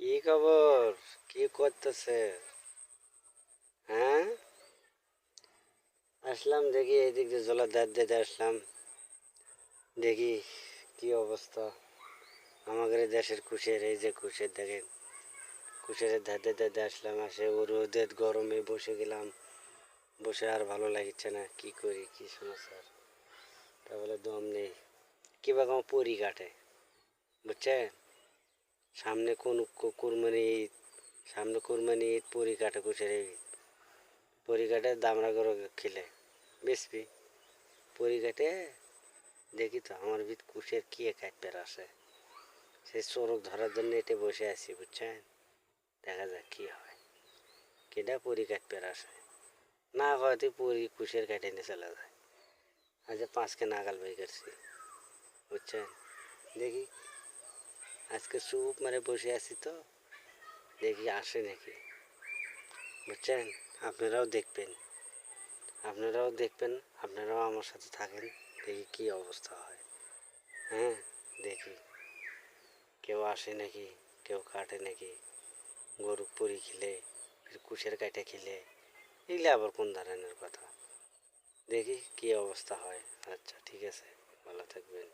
কি খবর? কি করতেছে? হ্যাঁ, আসলাম দেখি এইদিক দিয়ে জলার ধার দিতে আসলাম। দেখি কি অবস্থা আমাদের দেশের কুশের। এই যে কুশের দেখেন, কুশের ধার দিতে আসলাম। আসে ও রোদের গরমে বসে গেলাম। বসে আর ভালো লাগছে না, কি করি, কি সমস্যা। তা বলে দম নেই, কিবা কোনো পরি কাটে, বুঝছেন? সামনে কোন কুরবানি ঈদ, সামনে কুরবানি ঈদ, পরি কাটে কুশের এই পরি কাটে দামড়া করে খেলে বেশবি পরি কাটে। দেখি তো আমার ভিত কুশের কি কাটপের আসে, সেই চোরক ধরার জন্য এটে বসে আছি, বুঝছেন? দেখা যাক কি হয়, কেটা পরি কাটপের আসে। না হয়তো পরি কুশের কাটে নিয়ে চলে যায়। আজ 5কে নাগাল বই করছি, বুঝছেন? দেখি, আজকে চুপ মারে বসে আছি তো, দেখি আসে নাকি, বুঝছেন? আপনারাও দেখবেন, আপনারাও দেখবেন, আপনারাও আমার সাথে থাকেন, দেখি কি অবস্থা হয়। হ্যাঁ, দেখি কেউ আসে নাকি, কেউ কাটে নাকি, গরু পরি খেলে, কুশের কাটে খেলে, এগুলো আবার কোন ধরনের কথা। দেখি কি অবস্থা হয়। আচ্ছা, ঠিক আছে, ভালো থাকবেন।